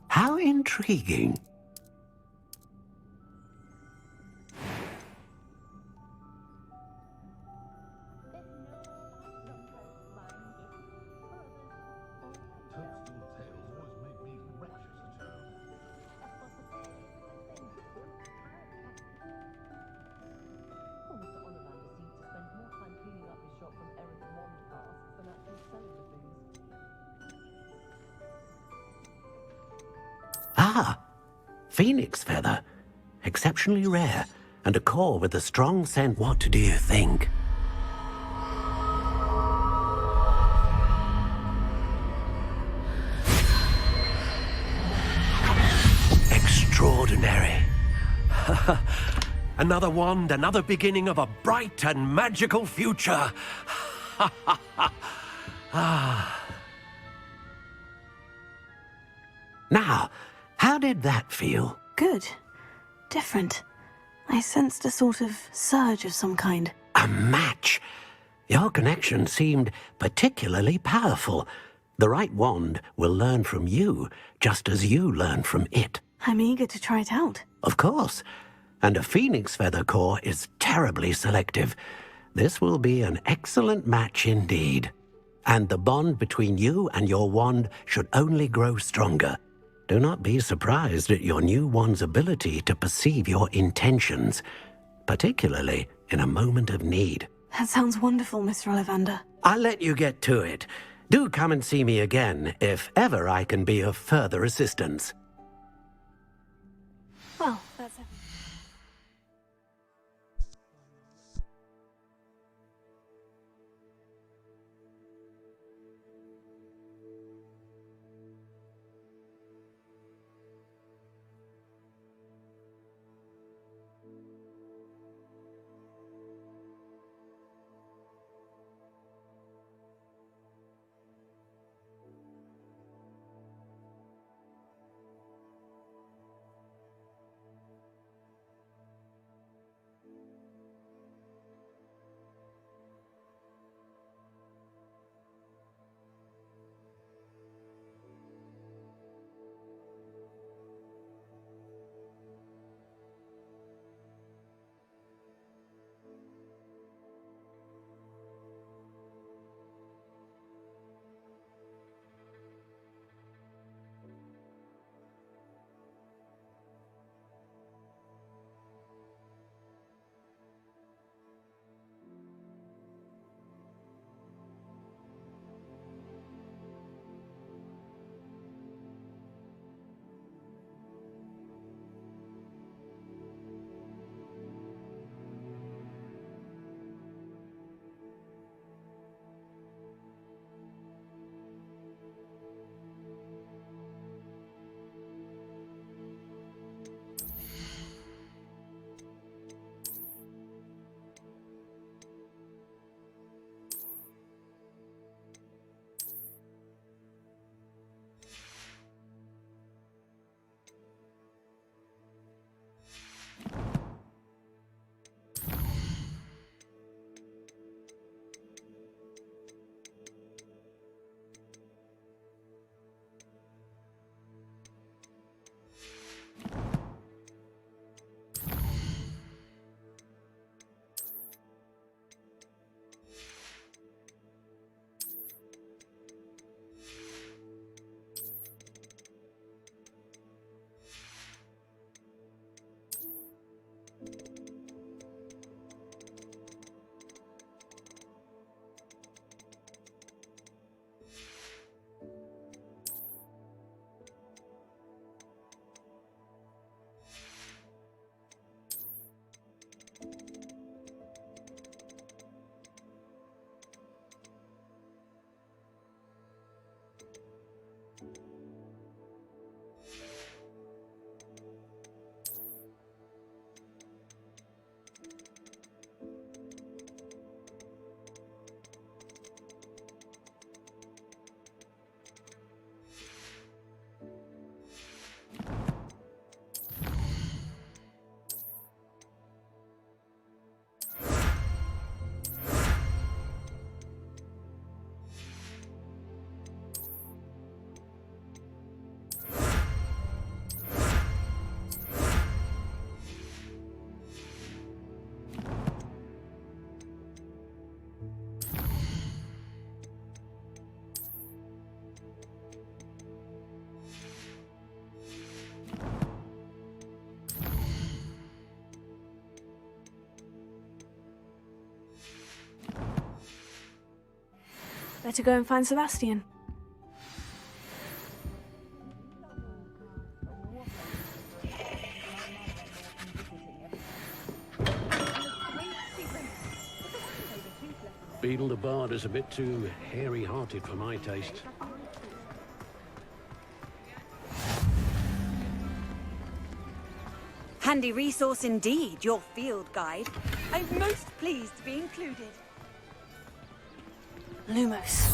How intriguing. Ah, phoenix feather. Exceptionally rare, and a core with a strong scent. What do you think? Extraordinary. Another wand, another beginning of a bright and magical future. Now, how did that feel? Good. Different. I sensed a sort of surge of some kind. A match. Your connection seemed particularly powerful. The right wand will learn from you, just as you learn from it. I'm eager to try it out. Of course. And a phoenix feather core is terribly selective. This will be an excellent match indeed. And the bond between you and your wand should only grow stronger. Do not be surprised at your new wand's ability to perceive your intentions, particularly in a moment of need. That sounds wonderful, Mr. Ollivander. I'll let you get to it. Do come and see me again if ever I can be of further assistance. Well, that's it. Better go and find Sebastian. Beetle the Bard is a bit too hairy-hearted for my taste. Handy resource indeed, your field guide. I'm most pleased to be included. Lumos.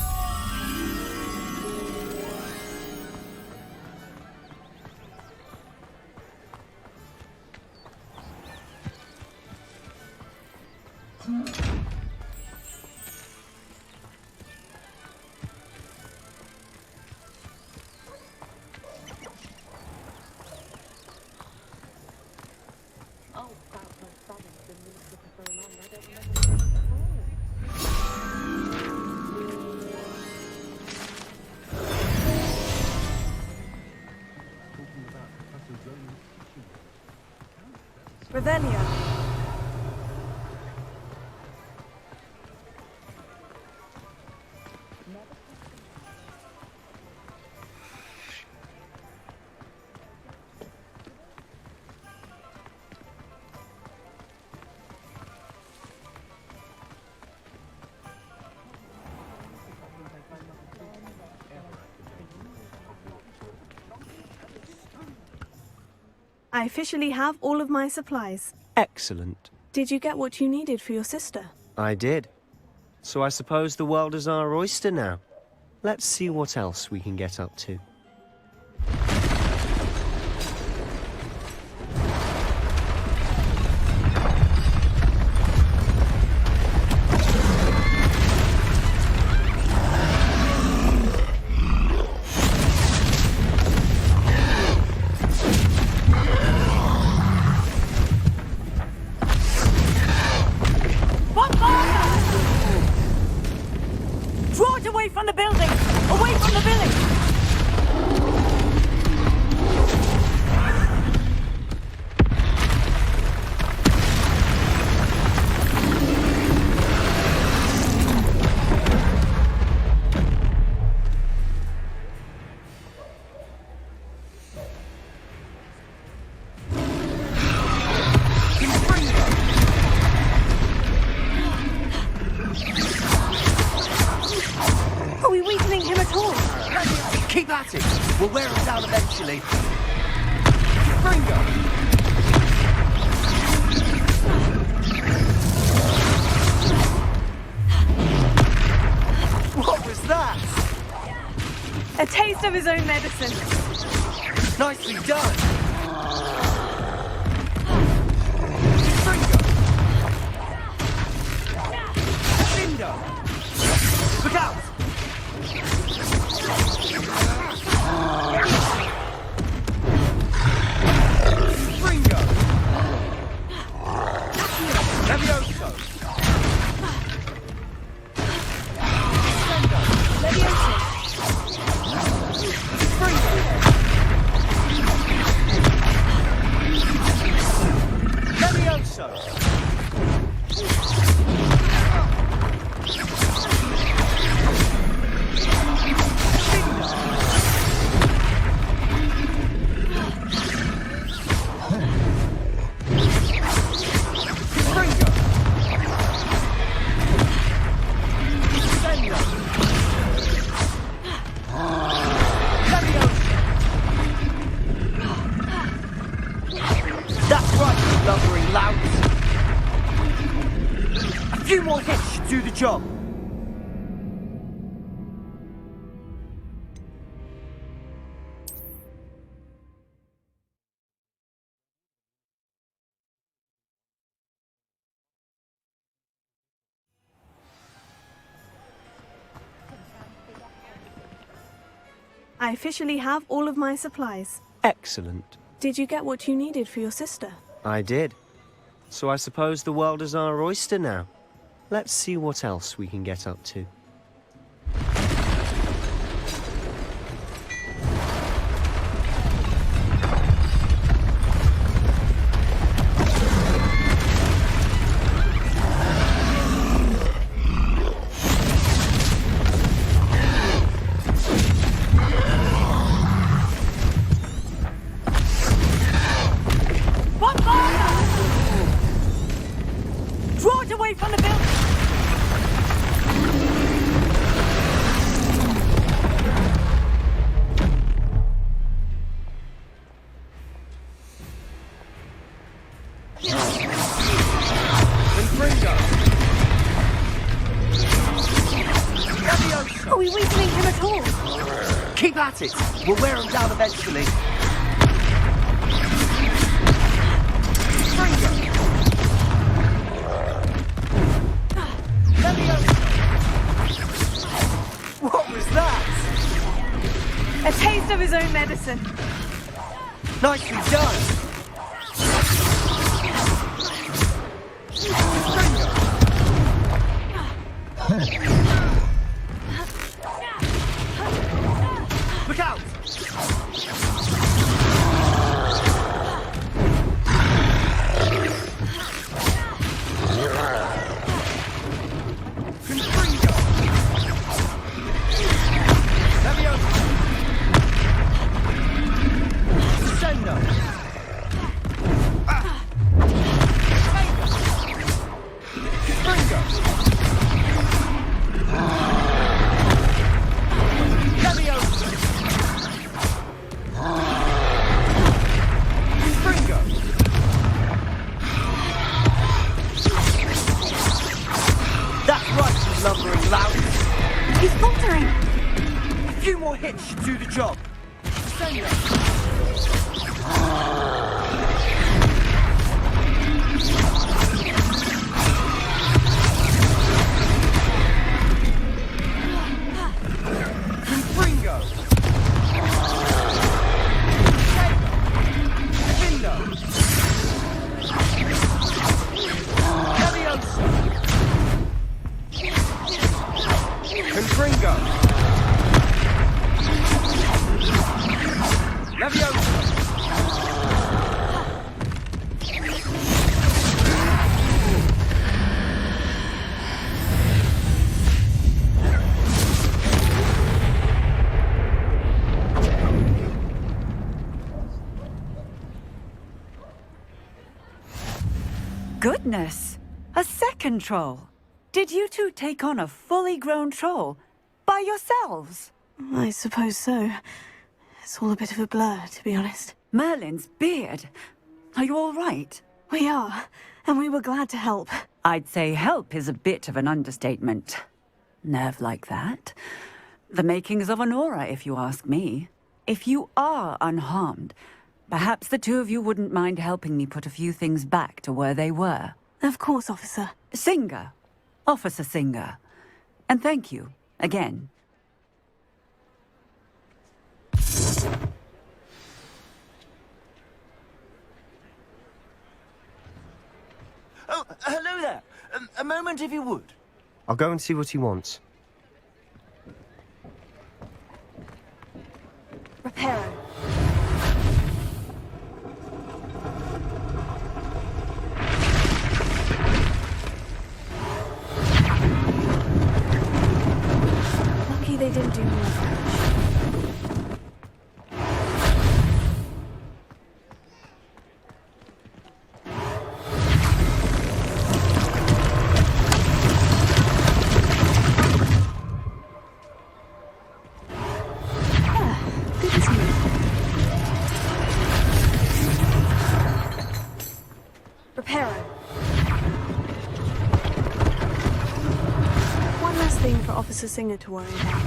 Revelio. I officially have all of my supplies. Excellent. Did you get what you needed for your sister? I did. So I suppose the world is our oyster now. Let's see what else we can get up to. Draw it away from the building! Away from the village! Are we weakening him at all? Keep at it. We'll wear him down eventually. Gringo! What was that? A taste of his own medicine. Nicely done. Gringo! Lindo! Look out! Gringo! Levioso! Leviosa. Gringo! Levioso! That's right, you lumbering louts. A few more hits should do the job. I officially have all of my supplies. Excellent. Did you get what you needed for your sister? I did. So I suppose the world is our oyster now. Let's see what else we can get up to. see him at all. Keep at it. We'll wear him down eventually. Fringo! What was that? A taste of his own medicine. Nicely done. Look out! He's faltering. A few more hits should do the job. Goodness! A second troll! Did you two take on a fully grown troll? By yourselves? I suppose so. It's all a bit of a blur, to be honest. Merlin's beard! Are you all right? We are, and we were glad to help. I'd say help is a bit of an understatement. Nerve like that. The makings of an aura, if you ask me. If you are unharmed, perhaps the two of you wouldn't mind helping me put a few things back to where they were. Of course, officer. Singer. Officer Singer. And thank you, again. Oh, hello there. A moment if you would. I'll go and see what he wants. Reparo. Lucky they didn't do more damage. One last thing for Officer Singer to worry about.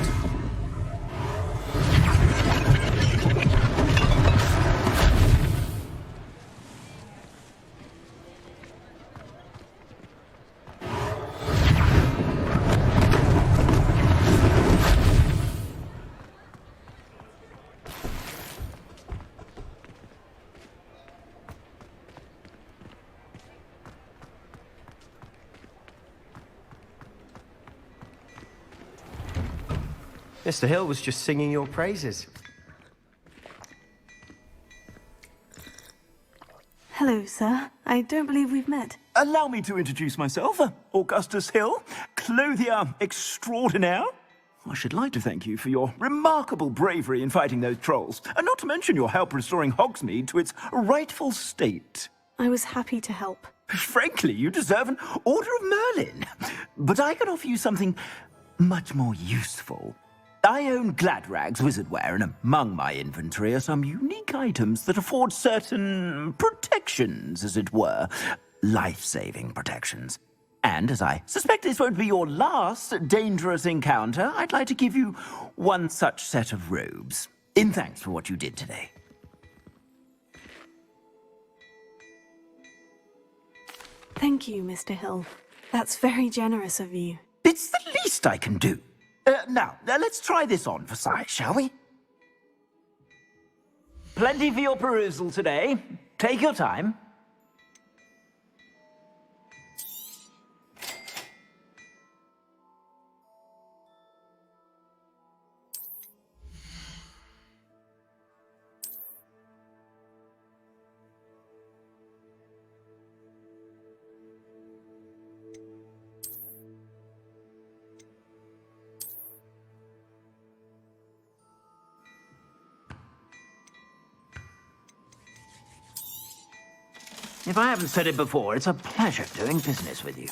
Mr. Hill was just singing your praises. Hello, sir. I don't believe we've met. Allow me to introduce myself, Augustus Hill, clothier extraordinaire. I should like to thank you for your remarkable bravery in fighting those trolls, and not to mention your help restoring Hogsmeade to its rightful state. I was happy to help. Frankly, you deserve an Order of Merlin. But I can offer you something much more useful. I own Gladrag's wizardware, and among my inventory are some unique items that afford certain protections, as it were. Life-saving protections. And as I suspect this won't be your last dangerous encounter, I'd like to give you one such set of robes, in thanks for what you did today. Thank you, Mr. Hill. That's very generous of you. It's the least I can do. Now, let's try this on for size, shall we? Plenty for your perusal today. Take your time. If I haven't said it before, it's a pleasure doing business with you.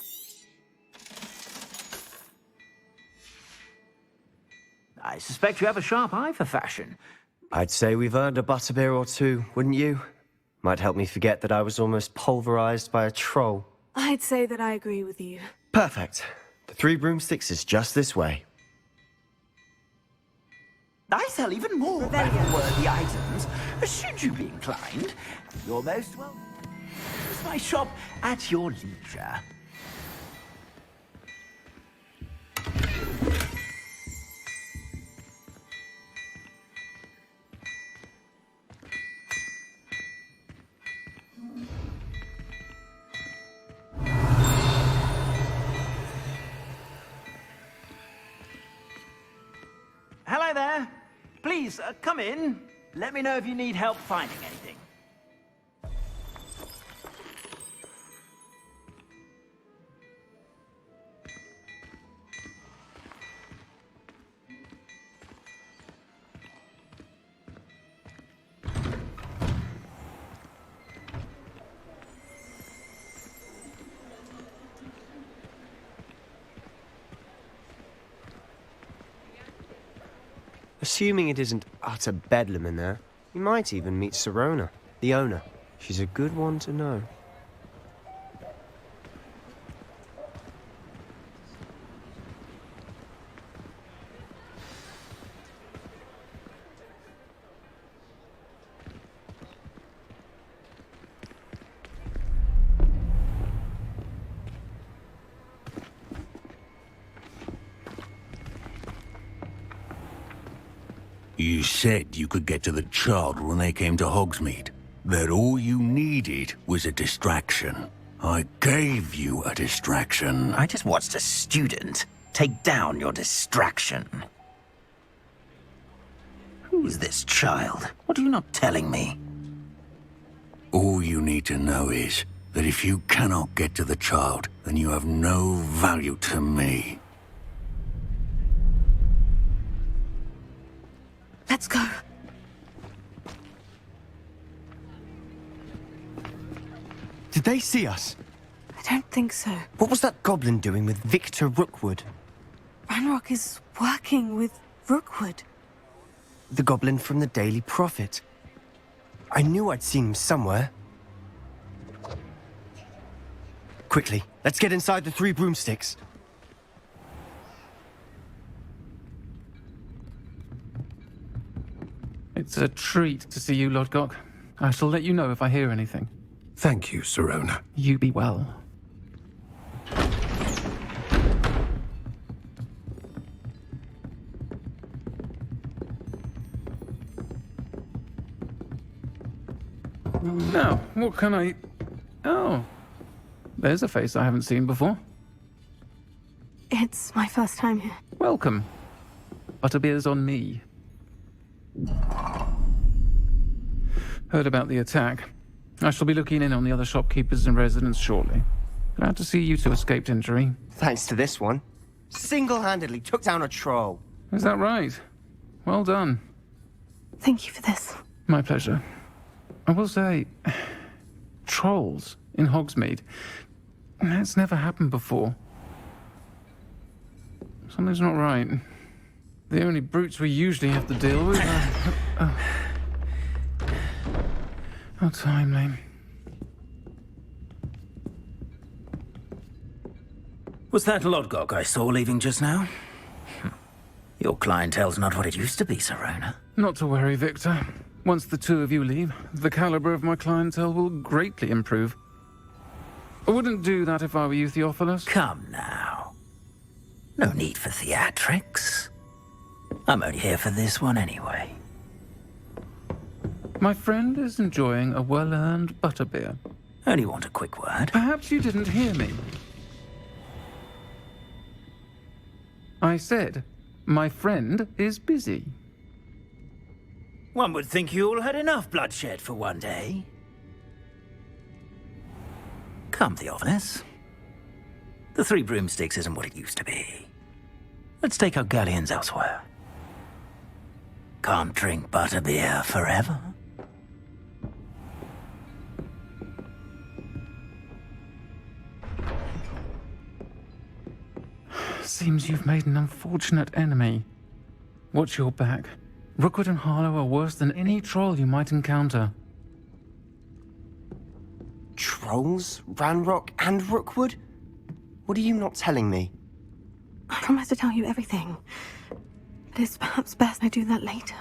I suspect you have a sharp eye for fashion. I'd say we've earned a butterbeer or two, wouldn't you? Might help me forget that I was almost pulverized by a troll. I'd say that I agree with you. Perfect. The Three Broomsticks is just this way. I sell even more worthy items, should you be inclined. You're most welcome. It's my shop at your leisure. Hello there. Please, come in. Let me know if you need help finding anything. Assuming it isn't utter bedlam in there, you might even meet Sirona, the owner. She's a good one to know. You said you could get to the child when they came to Hogsmeade. That all you needed was a distraction. I gave you a distraction. I just watched a student take down your distraction. Who is this child? What are you not telling me? All you need to know is that if you cannot get to the child, then you have no value to me. Let's go. Did they see us? I don't think so. What was that goblin doing with Victor Rookwood? Ranrock is working with Rookwood. The goblin from the Daily Prophet. I knew I'd seen him somewhere. Quickly, let's get inside the Three Broomsticks. It's a treat to see you, Lodgok. I shall let you know if I hear anything. Thank you, Sirona. You be well. Now, what can I... Oh, there's a face I haven't seen before. It's my first time here. Welcome. Butterbeer's on me. Heard about the attack. I shall be looking in on the other shopkeepers and residents shortly. Glad to see you two escaped injury. Thanks to this one. Single-handedly took down a troll. Is that right? Well done. Thank you for this. My pleasure. I will say, trolls in Hogsmeade. That's never happened before. Something's not right. The only brutes we usually have to deal with are... How timely. Was that Lodgok I saw leaving just now? Your clientele's not what it used to be, Serona. Not to worry, Victor. Once the two of you leave, the caliber of my clientele will greatly improve. I wouldn't do that if I were you, Theophilus. Come now. No need for theatrics. I'm only here for this one anyway. My friend is enjoying a well-earned butterbeer. Only want a quick word. Perhaps you didn't hear me. I said, my friend is busy. One would think you all had enough bloodshed for one day. Come, Theophilus. The Three Broomsticks isn't what it used to be. Let's take our galleons elsewhere. Can't drink butterbeer forever. Seems you've made an unfortunate enemy. Watch your back. Rookwood and Harlow are worse than any troll you might encounter. Trolls? Ranrock and Rookwood? What are you not telling me? I promise to tell you everything. But it's perhaps best I do that later.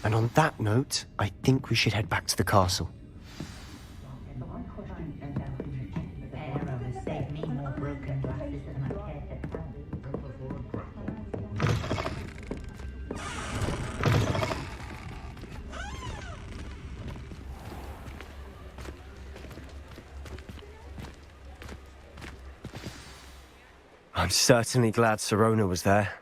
And on that note, I think we should head back to the castle. I'm certainly glad Serona was there.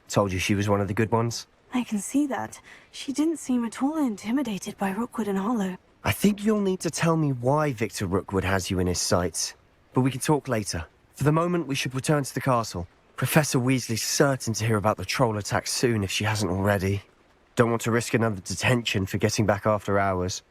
Told you she was one of the good ones. I can see that. She didn't seem at all intimidated by Rookwood and Harlow. I think you'll need to tell me why Victor Rookwood has you in his sights. But we can talk later. For the moment, we should return to the castle. Professor Weasley's certain to hear about the troll attack soon if she hasn't already. Don't want to risk another detention for getting back after hours.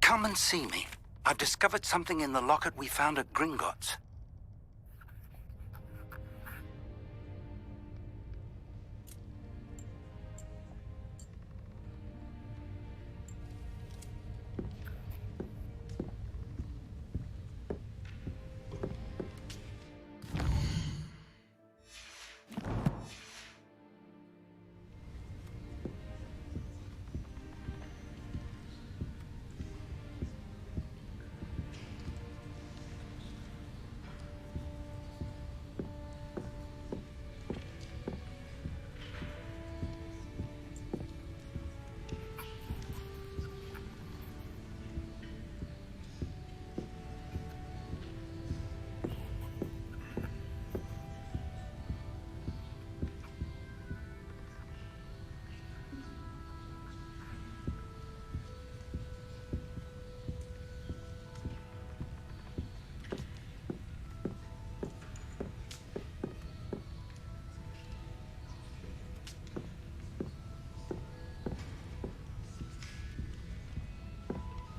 Come and see me. I've discovered something in the locket we found at Gringotts.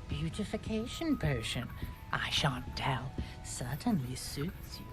Beautification potion. I shan't tell. Certainly suits you.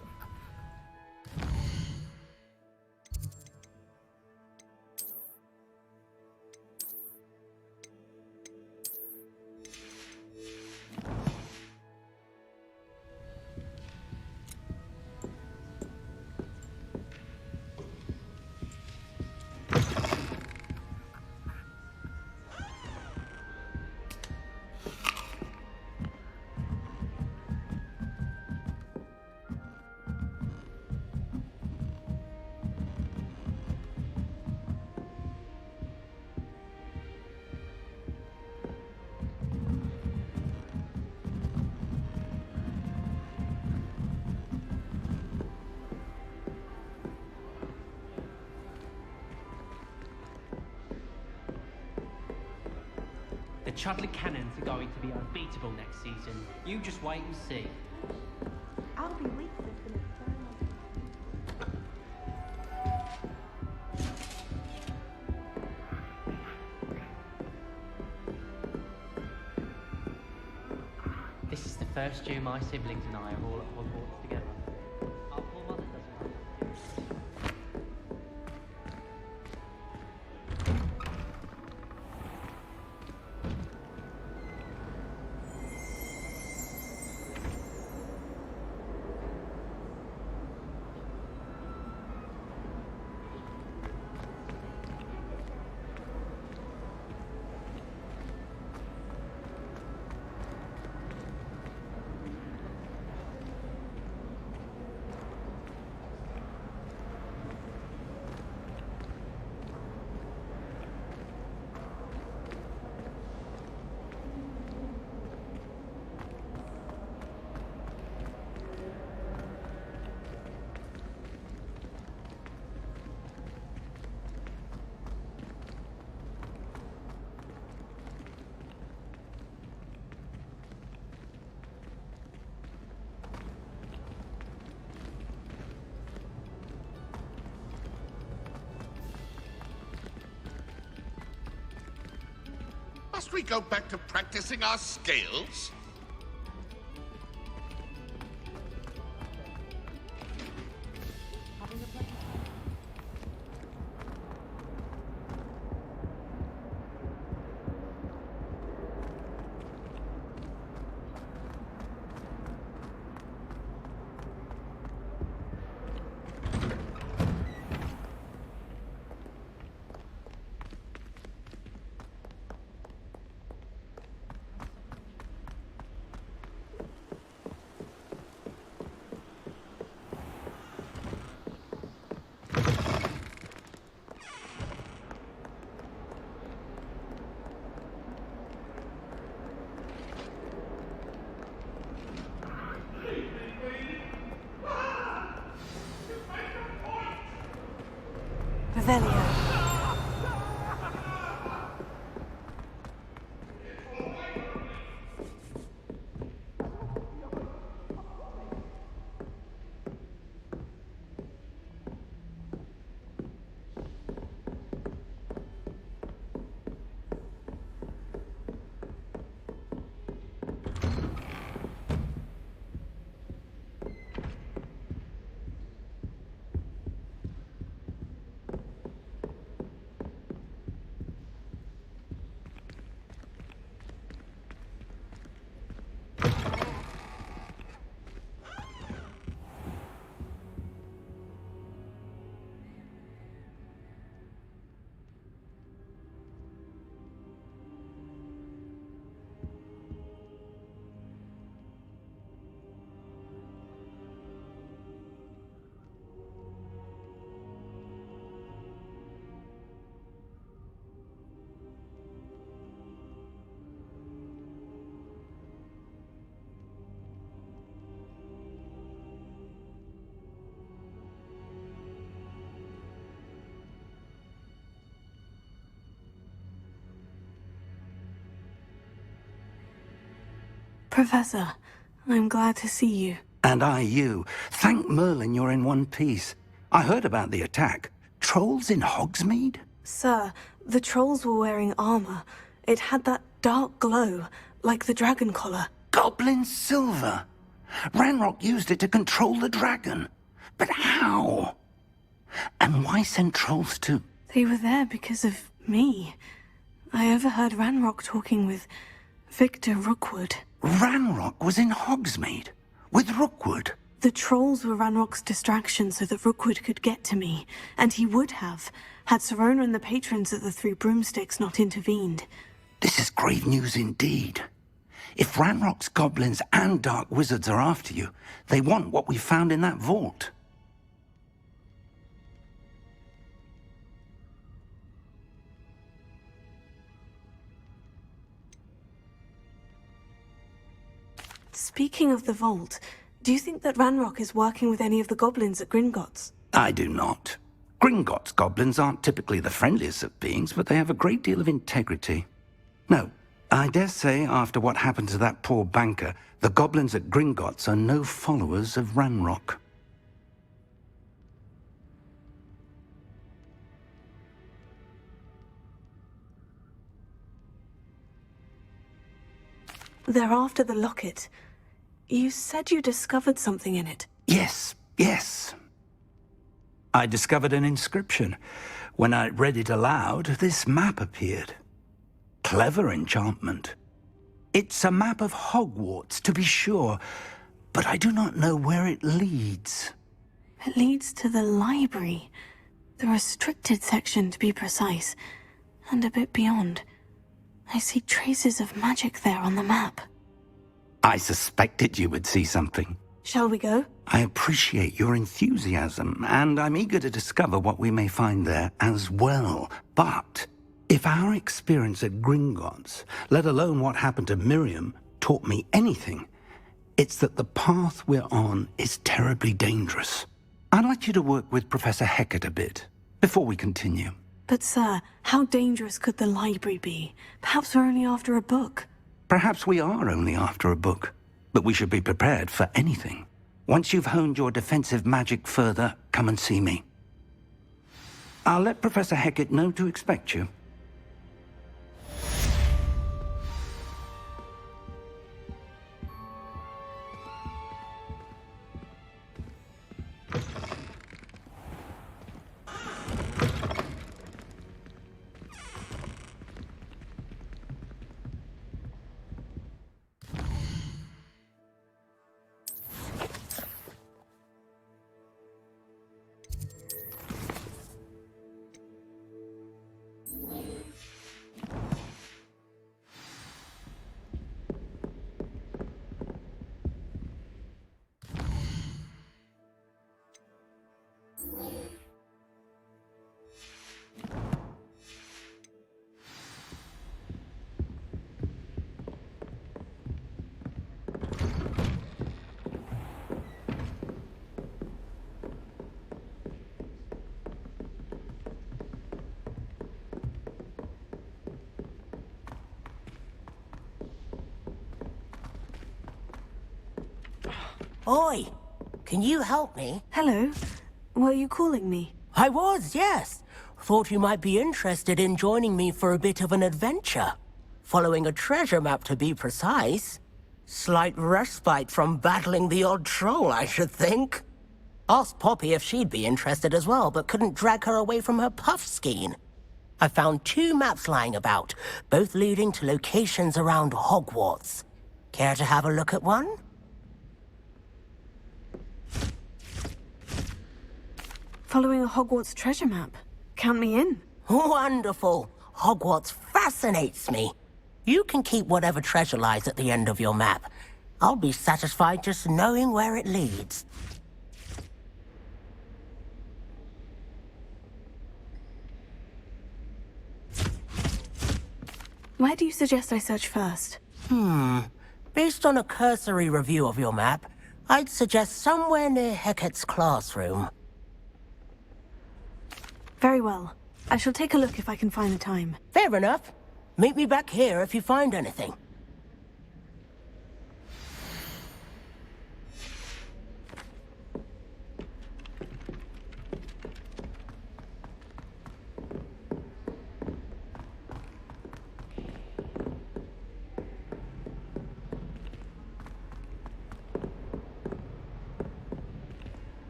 The Chudley Cannons are going to be unbeatable next season. You just wait and see. I'll be weak for the This is the first year my siblings and I are all at Hogwarts together. Our poor mother doesn't like it. Must we go back to practicing our scales? Revelio. Professor, I'm glad to see you. And I you. Thank Merlin you're in one piece. I heard about the attack. Trolls in Hogsmeade? Sir, the trolls were wearing armor. It had that dark glow, like the dragon collar. Goblin silver? Ranrock used it to control the dragon. But how? And why send trolls to... They were there because of me. I overheard Ranrock talking with Victor Rookwood. Ranrock was in Hogsmeade with Rookwood. The trolls were Ranrock's distraction so that Rookwood could get to me, and he would have, had Sirona and the patrons at the Three Broomsticks not intervened. This is grave news indeed. If Ranrock's goblins and dark wizards are after you, they want what we found in that vault. Speaking of the vault, do you think that Ranrock is working with any of the goblins at Gringotts? I do not. Gringotts goblins aren't typically the friendliest of beings, but they have a great deal of integrity. No, I dare say after what happened to that poor banker, the goblins at Gringotts are no followers of Ranrock. They're after the locket. You said you discovered something in it. Yes. I discovered an inscription. When I read it aloud, this map appeared. Clever enchantment. It's a map of Hogwarts, to be sure, but I do not know where it leads. It leads to the library. The restricted section, to be precise. And a bit beyond. I see traces of magic there on the map. I suspected you would see something. Shall we go? I appreciate your enthusiasm, and I'm eager to discover what we may find there as well. But if our experience at Gringotts, let alone what happened to Miriam, taught me anything, it's that the path we're on is terribly dangerous. I'd like you to work with Professor Hecat a bit before we continue. But sir, how dangerous could the library be? Perhaps we're only after a book. Perhaps we are only after a book, but we should be prepared for anything. Once you've honed your defensive magic further, come and see me. I'll let Professor Hecat know to expect you. Oi! Can you help me? Hello. Were you calling me? I was, yes. Thought you might be interested in joining me for a bit of an adventure. Following a treasure map, to be precise. Slight respite from battling the odd troll, I should think. Asked Poppy if she'd be interested as well, but couldn't drag her away from her puff skein. I found 2 maps lying about, both leading to locations around Hogwarts. Care to have a look at one? Following a Hogwarts treasure map. Count me in. Wonderful. Hogwarts fascinates me. You can keep whatever treasure lies at the end of your map. I'll be satisfied just knowing where it leads. Where do you suggest I search first? Based on a cursory review of your map, I'd suggest somewhere near Hecat's classroom. Very well. I shall take a look if I can find the time. Fair enough. Meet me back here if you find anything.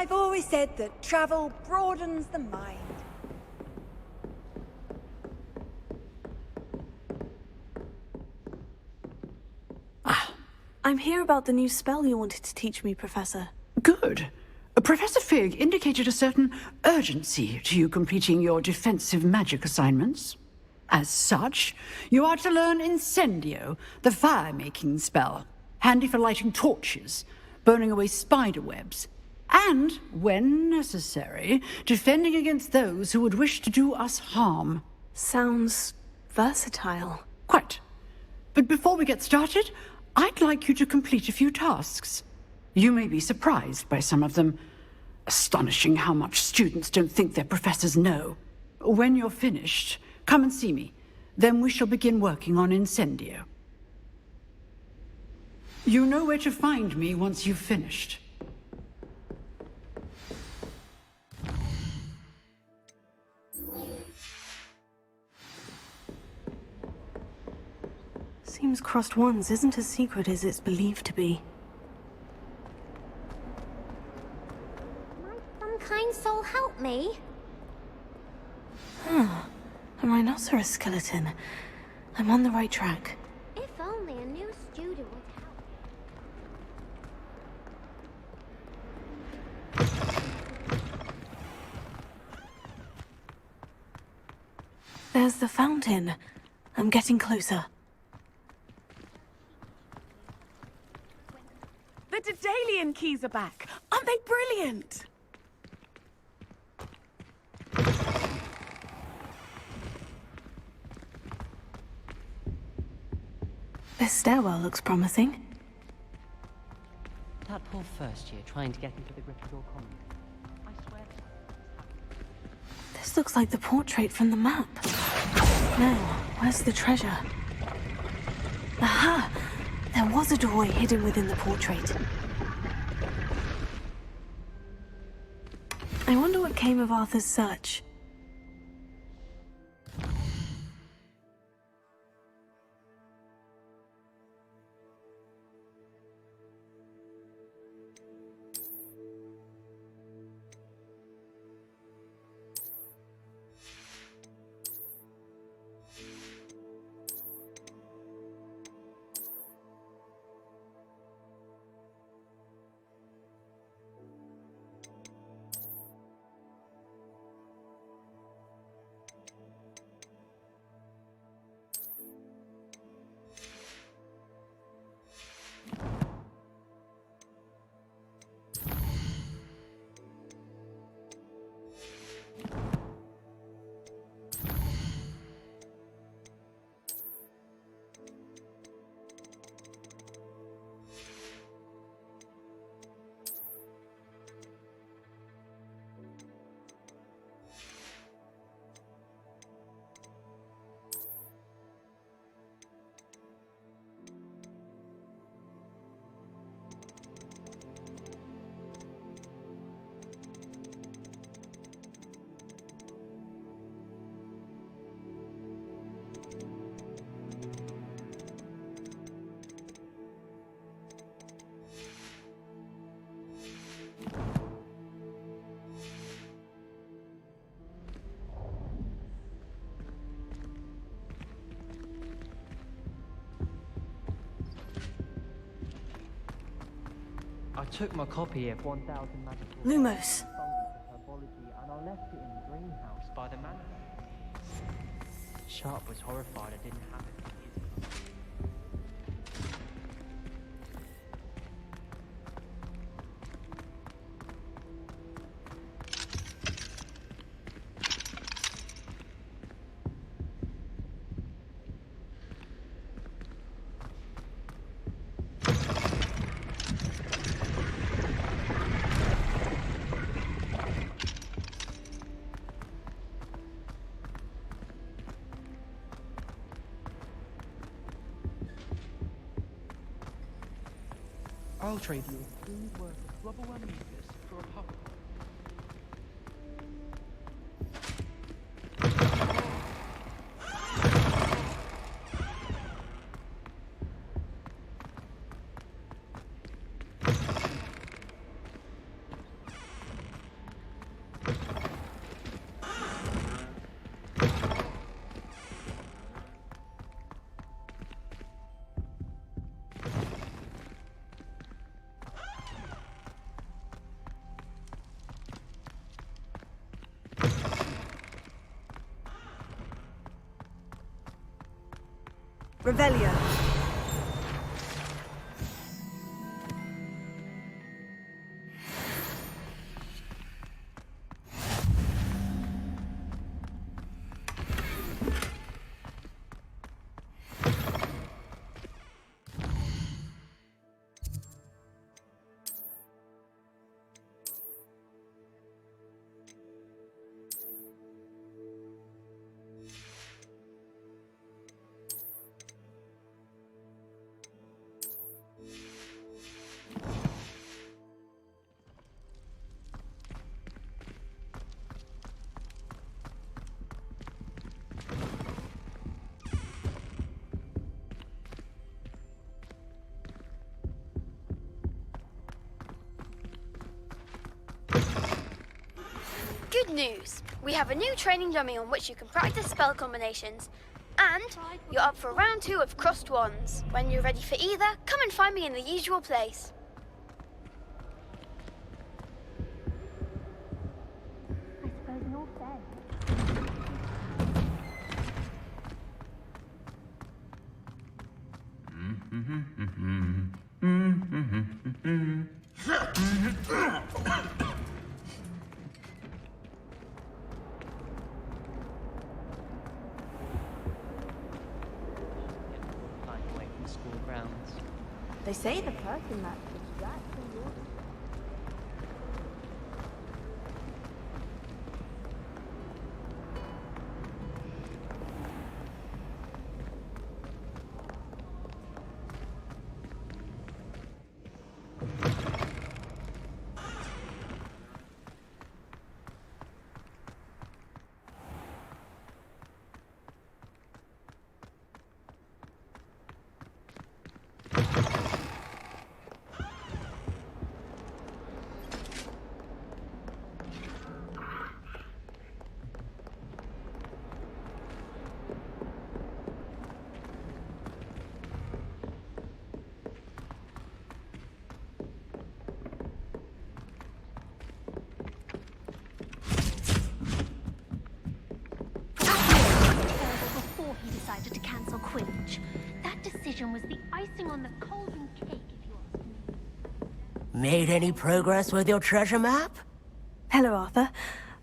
I've always said that travel broadens the mind. I'm here about the new spell you wanted to teach me, Professor. Good. Professor Fig indicated a certain urgency to you completing your defensive magic assignments. As such, you are to learn Incendio, the fire-making spell, handy for lighting torches, burning away spider webs, and, when necessary, defending against those who would wish to do us harm. Sounds versatile. Quite. But before we get started, I'd like you to complete a few tasks. You may be surprised by some of them. Astonishing how much students don't think their professors know. When you're finished, come and see me. Then we shall begin working on Incendio. You know where to find me once you've finished. Seems crossed wands isn't as secret as it's believed to be. Might some kind soul help me? Huh. A rhinoceros skeleton. I'm on the right track. If only a new student would help. There's the fountain. I'm getting closer. The Daedalian keys are back. Aren't they brilliant? This stairwell looks promising. That poor first year trying to get into the GryffnDor common. I swear. This looks like the portrait from the map. Now, where's the treasure? Aha! There was a doorway hidden within the portrait. I wonder what came of Arthur's search. I took my copy of 1000 Magical Lumos. Herbology and I left it in the greenhouse by the manor. Sharp was horrified I didn't have it for years. I'll trade you a food worth of rubble and mucus for a puppet. Revelio. Good news! We have a new training dummy on which you can practice spell combinations. And you're up for round 2 of Crossed Wands. When you're ready for either, come and find me in the usual place. I suppose no fair. Away from school grounds. They say the person that distracts you. Before he decided to cancel Quidditch. That decision was the icing on the Colvin cake, if you ask me. Made any progress with your treasure map? Hello, Arthur.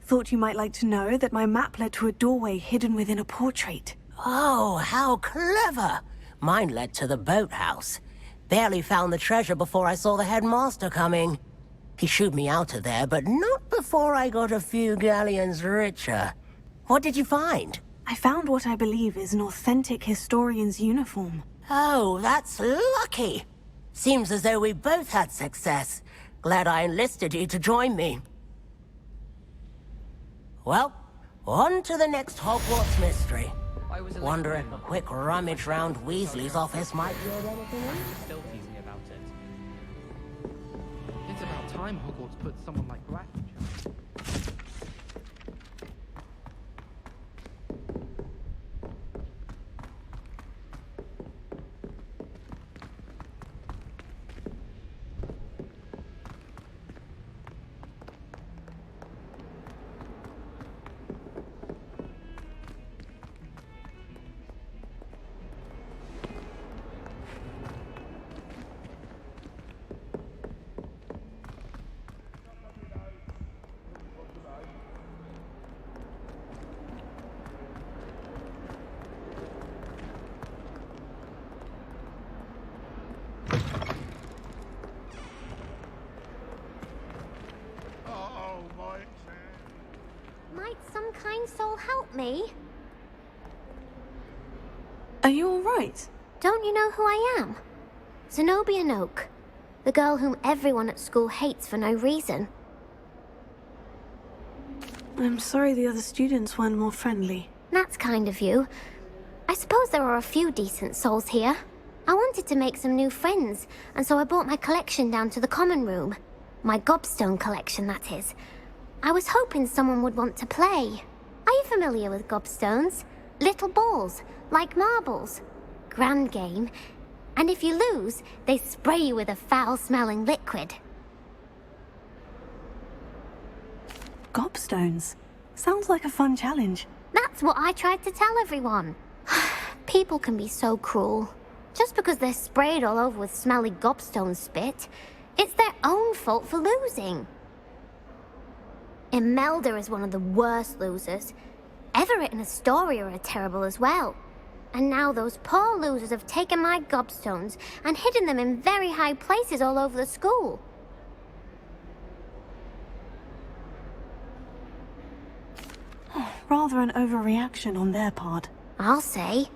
Thought you might like to know that my map led to a doorway hidden within a portrait. Oh, how clever! Mine led to the boathouse. Barely found the treasure before I saw the headmaster coming. He shooed me out of there, but not before I got a few galleons richer. What did you find? I found what I believe is an authentic historian's uniform. Oh, that's lucky. Seems as though we both had success. Glad I enlisted you to join me. Well, on to the next Hogwarts mystery. Wonder if a quick rummage round Weasley's office might yield anything in? Still teasing me about it. It's about time Hogwarts put someone like Graff in charge. Might some kind soul help me? Are you all right? Don't you know who I am? Zenobia Noak. The girl whom everyone at school hates for no reason. I'm sorry the other students weren't more friendly. That's kind of you. I suppose there are a few decent souls here. I wanted to make some new friends, and so I brought my collection down to the common room. My gobstone collection, that is. I was hoping someone would want to play. Are you familiar with gobstones? Little balls, like marbles. Grand game. And if you lose, they spray you with a foul-smelling liquid. Gobstones. Sounds like a fun challenge. That's what I tried to tell everyone. People can be so cruel. Just because they're sprayed all over with smelly gobstone spit, it's their own fault for losing. Imelda is one of the worst losers. Everett and Astoria are terrible as well. And now those poor losers have taken my gobstones and hidden them in very high places all over the school. Rather an overreaction on their part. I'll say.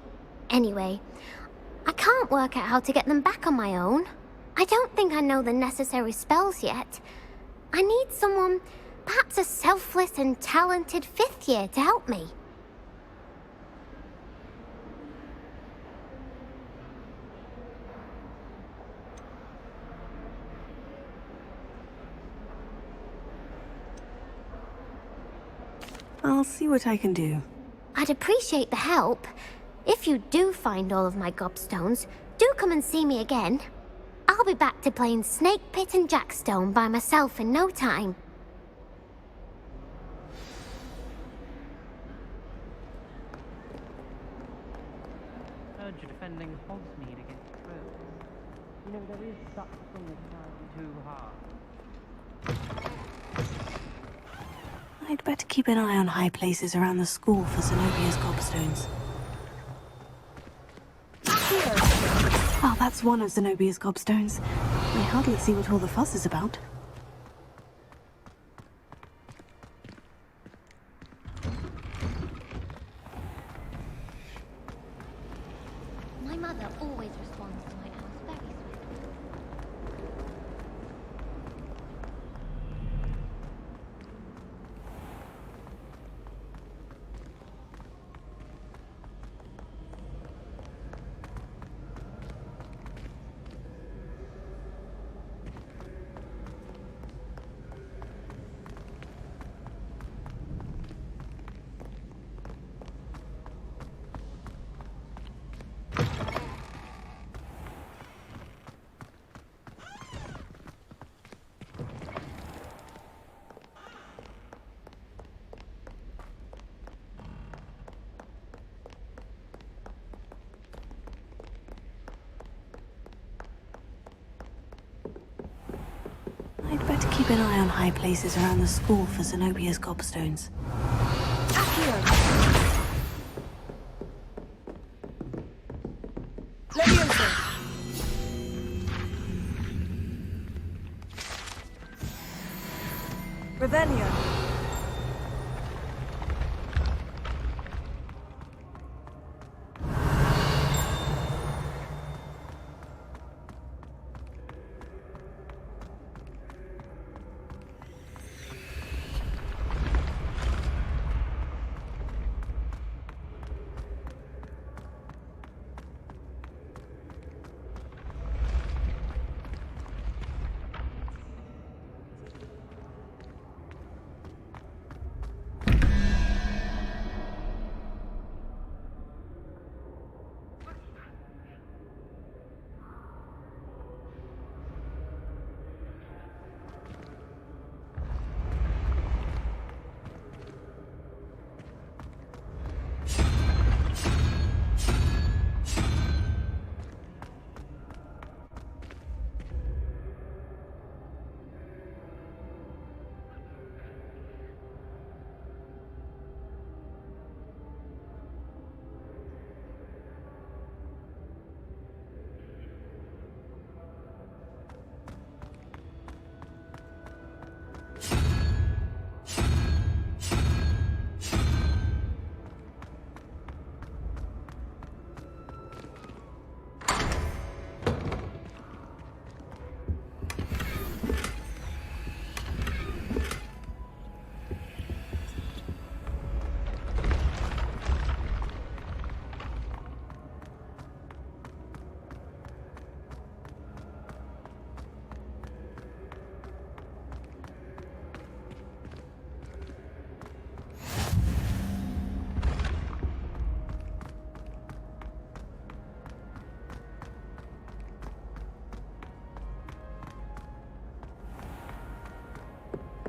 Anyway, I can't work out how to get them back on my own. I don't think I know the necessary spells yet. I need someone, perhaps a selfless and talented 5th year to help me. I'll see what I can do. I'd appreciate the help. If you do find all of my gobstones, do come and see me again. I'll be back to playing Snake Pit and Jackstone by myself in no time. Heard you're defending Hogsmeade against trolls. You know, there is such a thing as trying too hard. I'd better keep an eye on high places around the school for Zenobia's gobstones. Well, that's one of Zenobia's gobstones. I hardly see what all the fuss is about. My mother always responds to my house very swiftly. I'd better keep an eye on high places around the school for Zenobia's gobstones.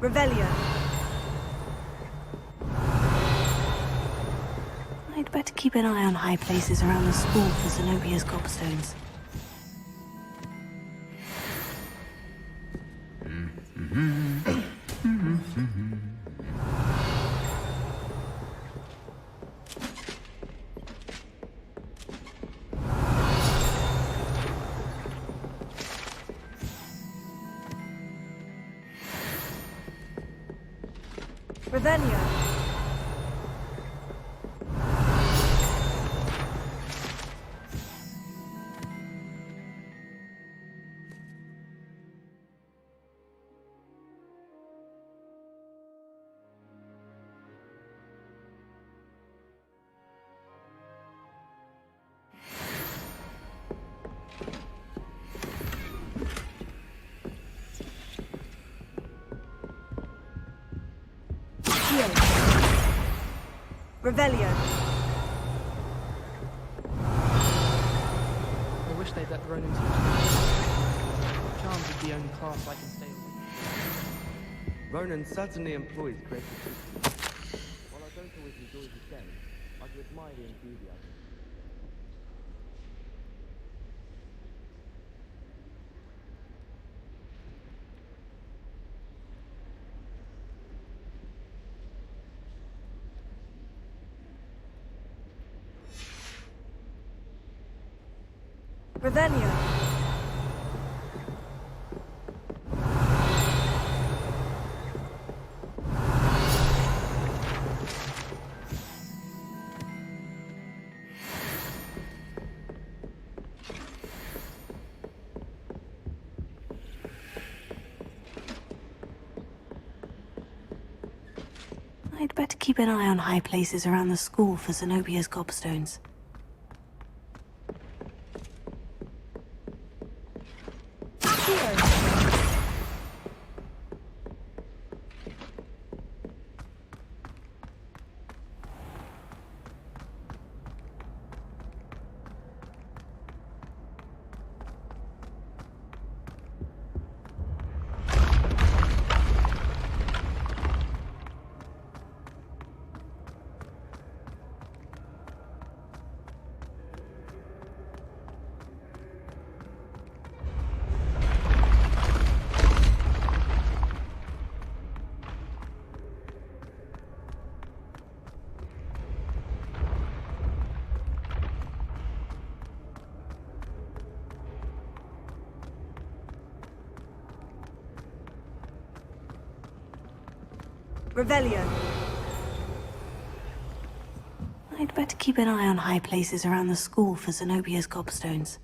Revelio. I'd better keep an eye on high places around the school for Zenobia's gobstones. Revelio. Revelio. I wish they'd let Ronan teach me. Charms is the only class I can stay with. Ronan certainly employs creative people. While I don't always enjoy his game, I do admire the enthusiasm. Revelio. I'd better keep an eye on high places around the school for Zenobia's gobstones. Revelio. I'd better keep an eye on high places around the school for Zenobia's gobstones.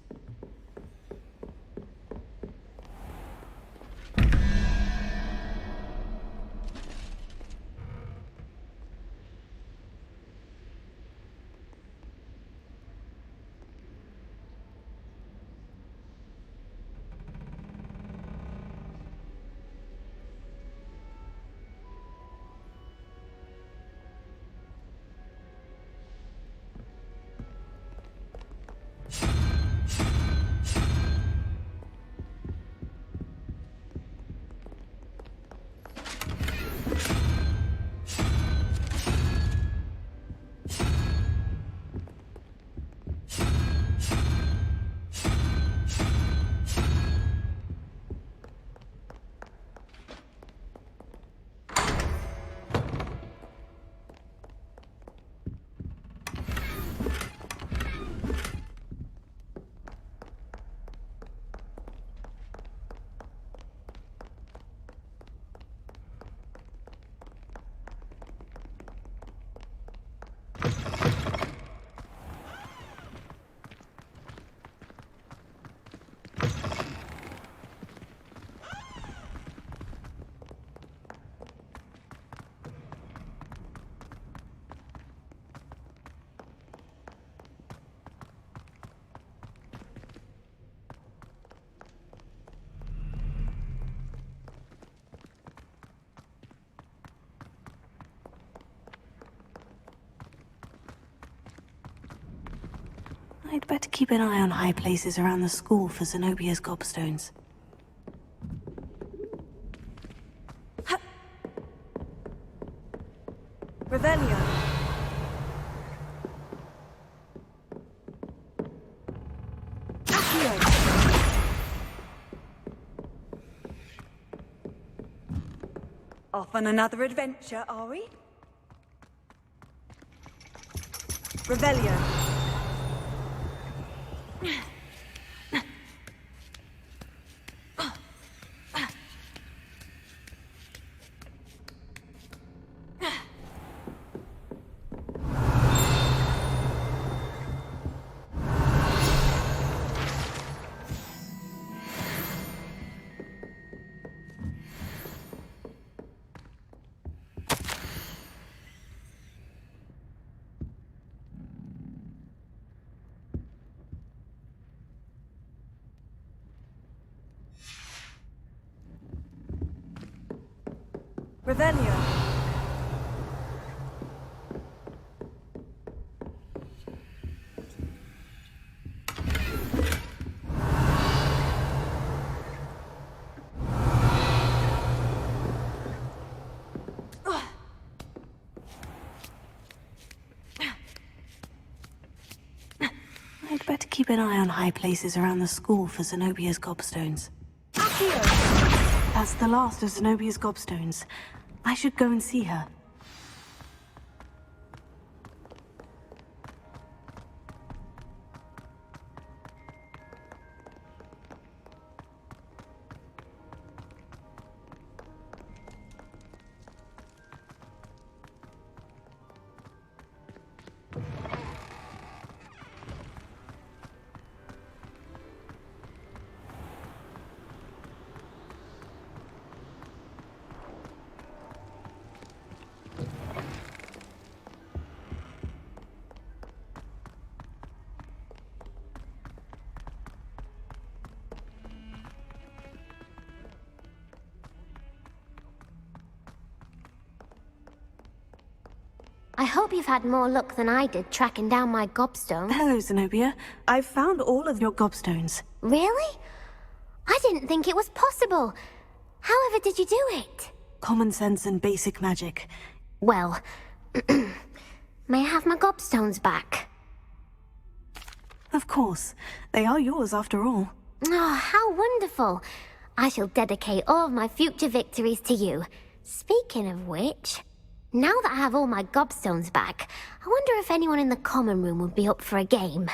I'd better keep an eye on high places around the school for Zenobia's gobstones. Revelio. Off on another adventure, are we? Revelio. Revelio. I'd better keep an eye on high places around the school for Zenobia's gobstones. That's the last of Zenobia's gobstones. I should go and see her. I hope you've had more luck than I did tracking down my gobstones. Hello, Zenobia. I've found all of your gobstones. Really? I didn't think it was possible. However did you do it? Common sense and basic magic. Well, may I have my gobstones back? Of course. They are yours after all. Oh, how wonderful. I shall dedicate all of my future victories to you. Speaking of which, now that I have all my gobstones back, I wonder if anyone in the common room would be up for a game.